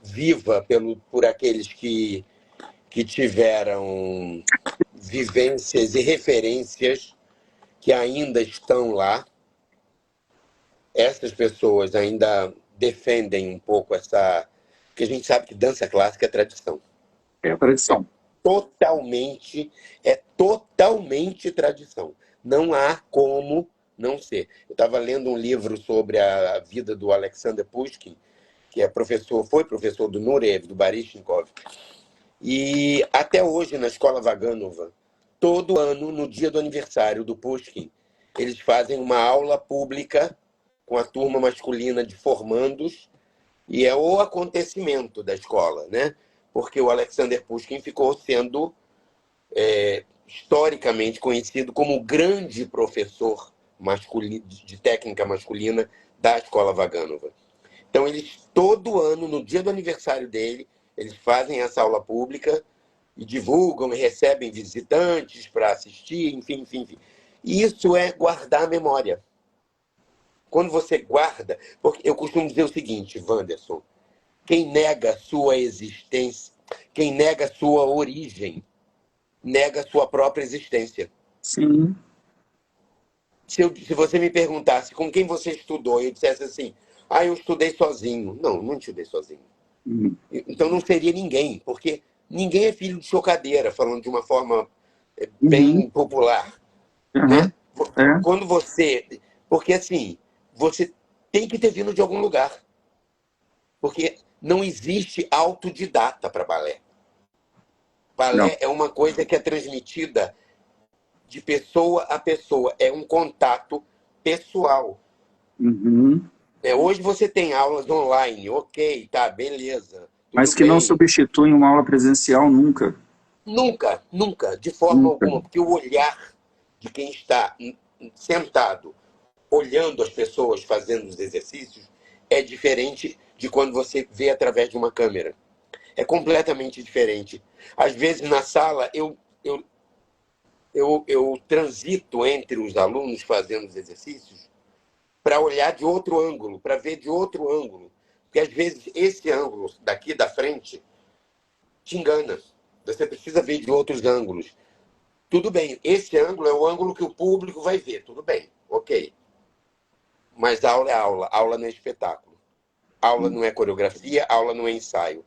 viva por aqueles que tiveram vivências e referências que ainda estão lá. Essas pessoas ainda defendem um pouco essa. Porque a gente sabe que dança clássica é tradição. É a É tradição. totalmente tradição. Não há como não ser. Eu estava lendo um livro sobre a vida do Alexander Pushkin, que foi professor do Nureyev, do Baryshnikov, e até hoje na escola Vaganova, todo ano, no dia do aniversário do Pushkin, eles fazem uma aula pública com a turma masculina de formandos, e é o acontecimento da escola, né? Porque o Alexander Pushkin ficou sendo historicamente conhecido como o grande professor masculino, de técnica masculina da escola Vaganova. Então, eles, todo ano, no dia do aniversário dele, eles fazem essa aula pública e divulgam e recebem visitantes para assistir, enfim, enfim, enfim. E isso é guardar a memória. Quando você guarda, porque eu costumo dizer o seguinte, Wanderson, quem nega sua existência, quem nega sua origem, nega sua própria existência. Sim. Se você me perguntasse com quem você estudou e eu dissesse assim, eu estudei sozinho. Não, não estudei sozinho. Uhum. Então não seria ninguém, porque ninguém é filho de chocadeira, falando de uma forma Uhum. bem popular, Uhum. né? É, Quando você... Porque assim, você tem que ter vindo de algum lugar. Porque não existe autodidata para balé. não. Balé é uma coisa que é transmitida de pessoa a pessoa. É um contato pessoal. Uhum. Hoje você tem aulas online, ok, tá, beleza, tudo Mas que não bem. substitui uma aula presencial nunca. Nunca, nunca, de forma Nunca. alguma, porque o olhar de quem está sentado, olhando as pessoas fazendo os exercícios, é diferente de quando você vê através de uma câmera. É completamente diferente. Às vezes, na sala, eu transito entre os alunos fazendo os exercícios para olhar de outro ângulo, para ver de outro ângulo. Porque, às vezes, esse ângulo daqui da frente te engana. Você precisa ver de outros ângulos. Tudo bem, esse ângulo é o ângulo que o público vai ver. Tudo bem, ok. Mas aula é aula. Aula não é espetáculo. Aula não é coreografia, aula não é ensaio.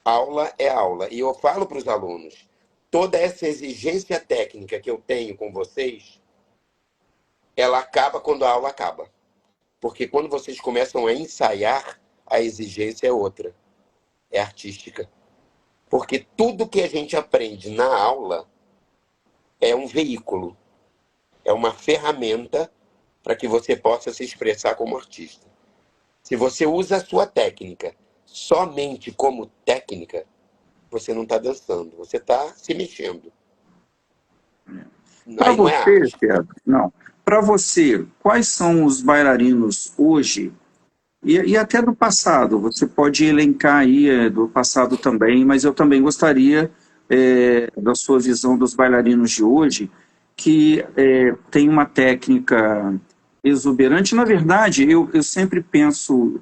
Aula é aula. E eu falo para os alunos, toda essa exigência técnica que eu tenho com vocês, ela acaba quando a aula acaba. Porque quando vocês começam a ensaiar, a exigência é outra. É artística. Porque tudo que a gente aprende na aula é um veículo, é uma ferramenta para que você possa se expressar como artista. Se você usa a sua técnica somente como técnica, você não está dançando, você está se mexendo. Para Aí não é você, arte. Pedro, não. para você, quais são os bailarinos hoje e até do passado? Você pode elencar aí do passado também, mas eu também gostaria da sua visão dos bailarinos de hoje, que tem uma técnica exuberante. Na verdade, eu sempre penso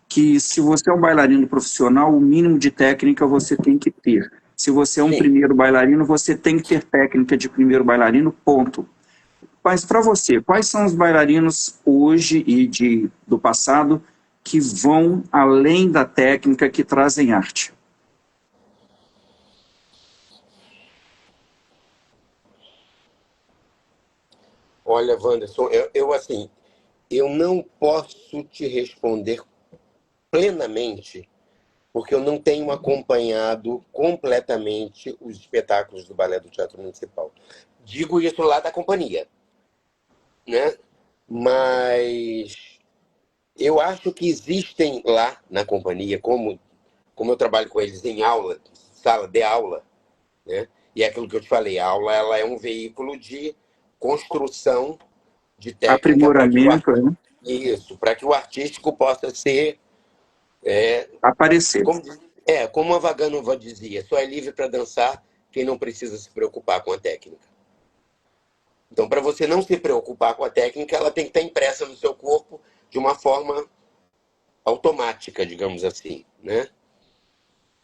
que se você é um bailarino profissional, o mínimo de técnica você tem que ter. Se você é um Sim. primeiro bailarino, você tem que ter técnica de primeiro bailarino, ponto. Mas para você, quais são os bailarinos hoje e do passado que vão além da técnica, que trazem arte? Olha, Wanderson, assim, eu não posso te responder plenamente, porque eu não tenho acompanhado completamente os espetáculos do Balé do Teatro Municipal. Digo isso lá da companhia, né? Mas eu acho que existem lá na companhia, como eu trabalho com eles em aula, sala de aula, né? E é aquilo que eu te falei, a aula ela é um veículo de construção de técnica para que Aprimoramento, isso, para que o artístico possa ser, aparecer. como, como a Vaganova dizia, só é livre para dançar quem não precisa se preocupar com a técnica. Então, para você não se preocupar com a técnica, ela tem que estar impressa no seu corpo de uma forma automática, digamos assim, né?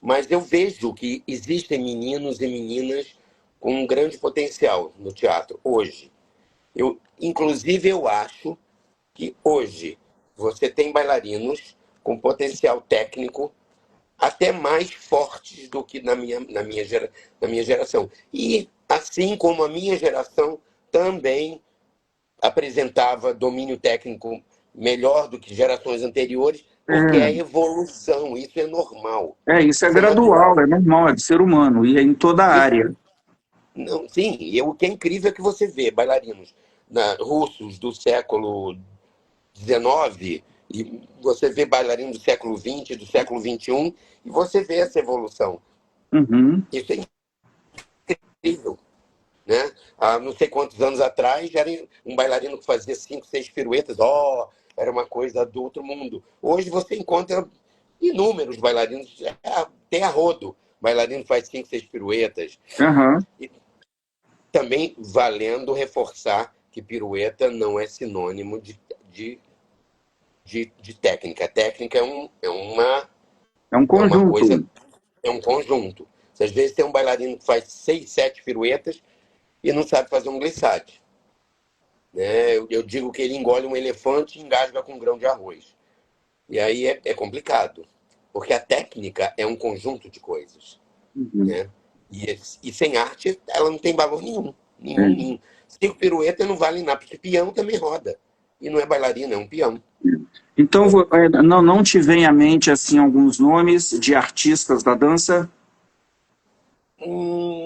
Mas eu vejo que existem meninos e meninas com um grande potencial no teatro hoje. Inclusive, eu acho que hoje você tem bailarinos com potencial técnico até mais fortes do que na minha geração. E assim como a minha geração também apresentava domínio técnico melhor do que gerações anteriores, porque é evolução, isso é normal, Isso é isso é gradual, natural. é normal, é de ser humano, e é em toda a Isso, área. não, sim, e o que é incrível é que você vê bailarinos russos do século XIX, e você vê bailarinos do século XX, do século XXI, e você vê essa evolução. Uhum, Isso é incrível. Né? Há não sei quantos anos atrás, era um bailarino que fazia 5, 6 piruetas, era uma coisa do outro mundo. Hoje você encontra inúmeros bailarinos, até a rodo, bailarino que faz 5, 6 piruetas. aham. E também valendo reforçar que pirueta não é sinônimo de, de técnica. Técnica É um é uma conjunto. coisa, é um conjunto. Você, às vezes tem um bailarino que faz 6, 7 piruetas e não sabe fazer um glissade. Né? Eu digo que ele engole um elefante e engasga com um grão de arroz. E aí é complicado, porque a técnica é um conjunto de coisas. Uhum. Né? E sem arte, ela não tem valor nenhum. Nenhum, É. nenhum. 5 piruetas não valem nada, porque peão também roda. E não é bailarina, é um peão. Então, Né? não te vem à mente assim alguns nomes de artistas da dança?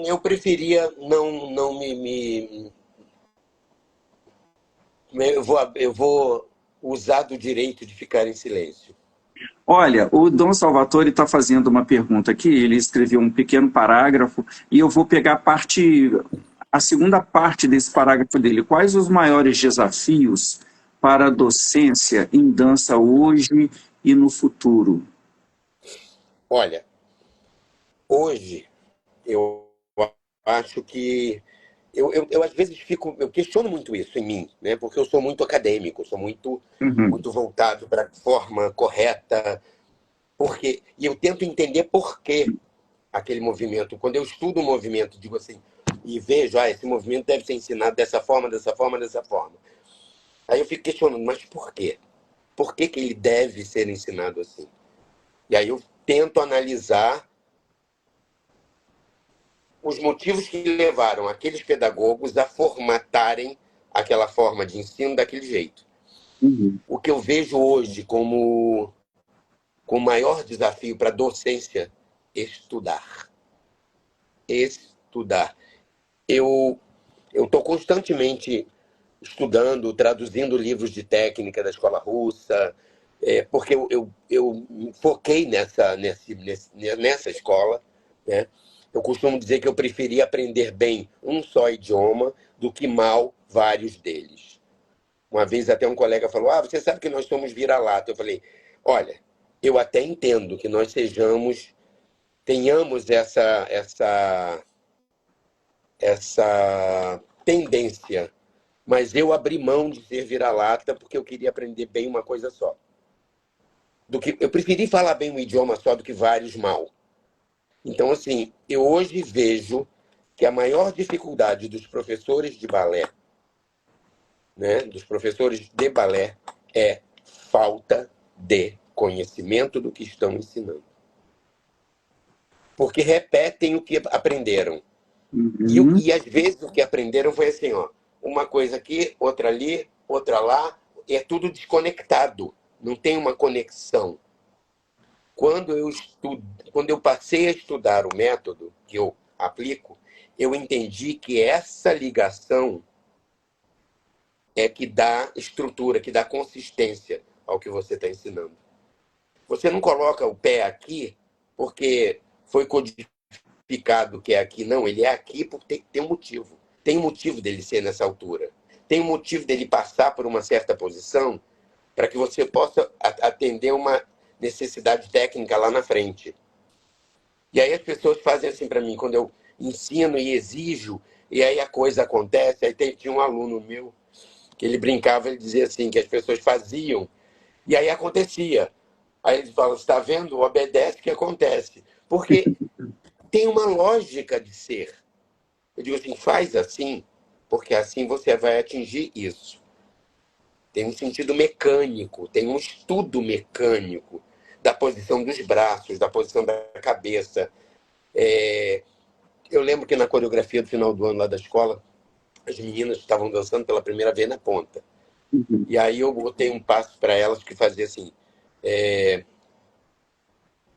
Eu preferia não eu vou usar do direito de ficar em silêncio. Olha, o Dom Salvatore está fazendo uma pergunta aqui, ele escreveu um pequeno parágrafo, e eu vou pegar a segunda parte desse parágrafo dele. Quais os maiores desafios para a docência em dança hoje e no futuro? Olha, hoje eu acho que eu às vezes eu questiono muito isso em mim, né? Porque eu sou muito acadêmico, sou Uhum, muito voltado para a forma correta, e eu tento entender por que aquele movimento. Quando eu estudo um movimento, digo assim, e vejo, esse movimento deve ser ensinado dessa forma, dessa forma, dessa forma. Aí eu fico questionando, mas por quê? Por que ele deve ser ensinado assim? E aí eu tento analisar os motivos que levaram aqueles pedagogos a formatarem aquela forma de ensino daquele jeito. uhum, O que eu vejo hoje como o maior desafio para a docência é estudar. Estudar. Eu estou constantemente estudando, traduzindo livros de técnica da escola russa, porque eu foquei nessa escola. Né? Eu costumo dizer que eu preferia aprender bem um só idioma do que mal vários deles. Uma vez até um colega falou, você sabe que nós somos vira-lata. Eu falei, olha, eu até entendo que nós tenhamos essa tendência, mas eu abri mão de ser vira-lata porque eu queria aprender bem uma coisa só. Eu preferi falar bem um idioma só do que vários mal. Então, assim, eu hoje vejo que a maior dificuldade dos professores de balé, né, dos professores de balé, é falta de conhecimento do que estão ensinando. Porque repetem o que aprenderam. Uhum. E às vezes o que aprenderam foi assim, ó, uma coisa aqui, outra ali, outra lá, e é tudo desconectado, não tem uma conexão. Quando eu passei a estudar o método que eu aplico, eu entendi que essa ligação é que dá estrutura, que dá consistência ao que você está ensinando. Você não coloca o pé aqui porque foi codificado que é aqui. Não, ele é aqui porque tem um motivo. Tem um motivo dele ser nessa altura. Tem um motivo dele passar por uma certa posição para que você possa atender uma necessidade técnica lá na frente. E aí as pessoas fazem assim para mim, quando eu ensino e exijo, e aí a coisa acontece. Aí tinha um aluno meu que ele brincava, ele dizia assim, que as pessoas faziam, e aí acontecia. Aí ele fala, você está vendo? Obedece que acontece. Porque tem uma lógica de ser. Eu digo assim, faz assim, porque assim você vai atingir isso. Tem um sentido mecânico, tem um estudo mecânico da posição dos braços, da posição da cabeça. Eu lembro que na coreografia do final do ano lá da escola, as meninas estavam dançando pela primeira vez na ponta. Uhum. E aí eu botei um passo para elas que fazia assim,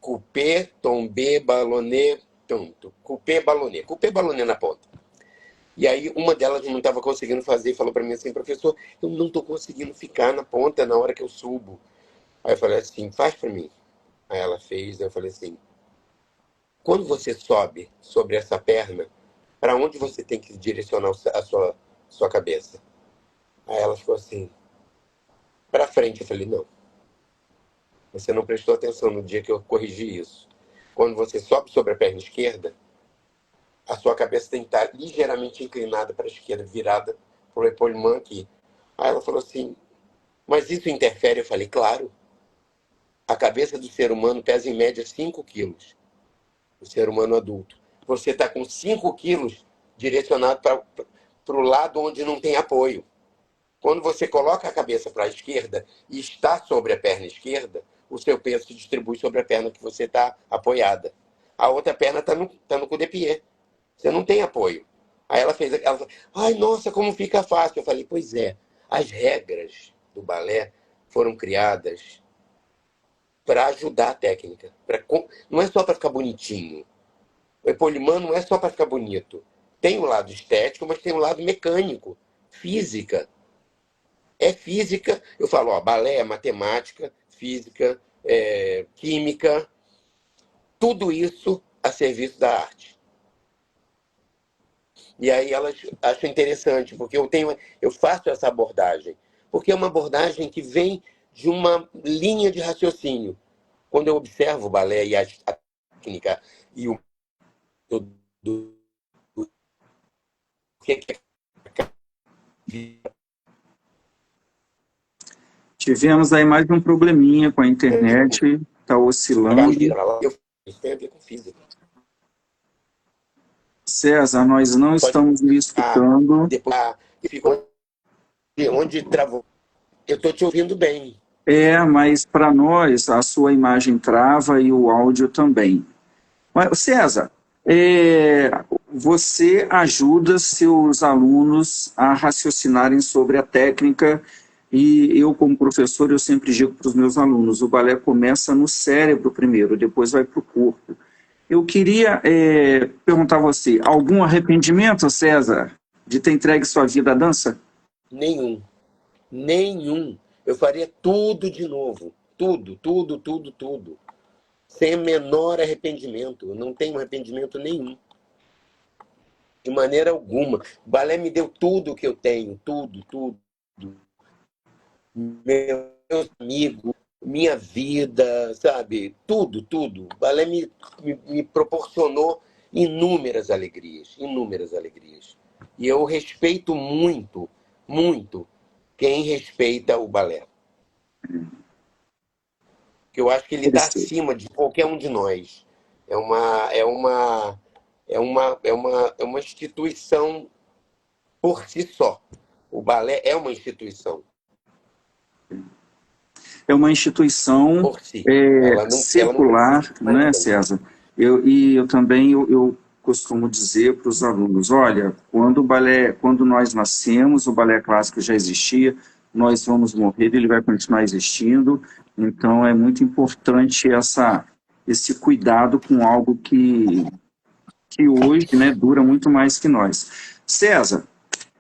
coupé, tombé, ballonné, tanto. Coupé, ballonné na ponta. E aí uma delas não estava conseguindo fazer e falou para mim assim, professor, eu não estou conseguindo ficar na ponta na hora que eu subo. Aí eu falei assim, faz para mim. Aí ela fez, eu falei assim, quando você sobe sobre essa perna, para onde você tem que direcionar a sua cabeça? Aí ela ficou assim, para frente. Eu falei, não, você não prestou atenção no dia que eu corrigi isso. Quando você sobe sobre a perna esquerda, a sua cabeça tem que estar ligeiramente inclinada para a esquerda, virada para o epaulement aqui. Aí ela falou assim, mas isso interfere? Eu falei, claro. A cabeça do ser humano pesa em média 5 quilos, o ser humano adulto. Você está com 5 quilos direcionado para o lado onde não tem apoio. Quando você coloca a cabeça para a esquerda e está sobre a perna esquerda, o seu peso se distribui sobre a perna que você está apoiada. A outra perna está no coup de pied. Você não tem apoio. Aí ela falou, ai, nossa, como fica fácil. Eu falei, pois é, as regras do balé foram criadas para ajudar a técnica. Não é só para ficar bonitinho. O Epolimã não é só para ficar bonito. Tem o lado estético, mas tem o lado mecânico, física. É física, eu falo, ó, balé é matemática, física, química, tudo isso a serviço da arte. E aí elas acham interessante, porque eu faço essa abordagem. Porque é uma abordagem que vem de uma linha de raciocínio. Quando eu observo o balé e a técnica e o do que é Tivemos aí mais um probleminha com a internet, está oscilando. isso tem a ver com física. César, nós não Pode estamos lhe escutando. depois ficou onde travou. Eu estou te ouvindo bem. Mas para nós a sua imagem trava e o áudio também. Mas, César, você ajuda seus alunos a raciocinarem sobre a técnica e eu, como professor, eu sempre digo para os meus alunos, o balé começa no cérebro primeiro, depois vai para o corpo. Eu queria perguntar a você, algum arrependimento, César, de ter entregue sua vida à dança? Nenhum. Nenhum. Eu faria tudo de novo. Tudo, tudo, tudo, tudo. Sem menor arrependimento. Eu não tenho arrependimento nenhum. De maneira alguma. O balé me deu tudo o que eu tenho. Tudo, tudo. meus amigos, minha vida, sabe? Tudo, tudo. O balé me proporcionou inúmeras alegrias, inúmeras alegrias. E eu respeito muito, muito quem respeita o balé. Que eu acho que ele está acima de qualquer um de nós. É uma instituição por si só. O balé é uma instituição É uma instituição por si. Ela não precisa secular, de mais né, ninguém. César? Eu também eu costumo dizer para os alunos, olha, quando nós nascemos, o balé clássico já existia, nós vamos morrer, ele vai continuar existindo, então é muito importante esse cuidado com algo que hoje, né, dura muito mais que nós. César,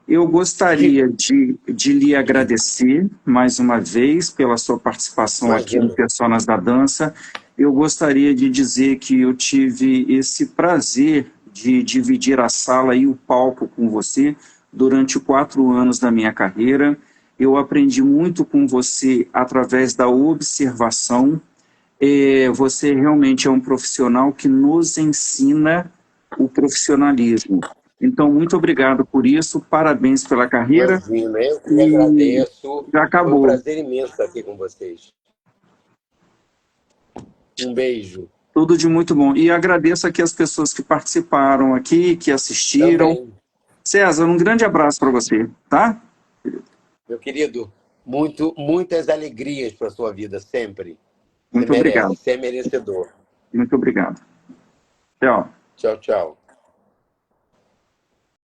eu Diga, gostaria de lhe agradecer mais uma vez pela sua participação aqui no imagina. Personas da Dança. Eu gostaria de dizer que eu tive esse prazer de dividir a sala e o palco com você durante 4 anos da minha carreira. Eu aprendi muito com você através da observação. Você realmente é um profissional que nos ensina o profissionalismo. Então, muito obrigado por isso, parabéns pela carreira Imagina, eu que e agradeço. já Foi um acabou. prazer imenso estar aqui com vocês. Um beijo. Tudo de muito bom. E agradeço aqui as pessoas que participaram aqui, que assistiram. Também, César, um grande abraço para você, tá? meu querido, muitas alegrias para sua vida sempre. Você Muito merece, obrigado. você é merecedor. Muito obrigado. Tchau. Tchau, tchau.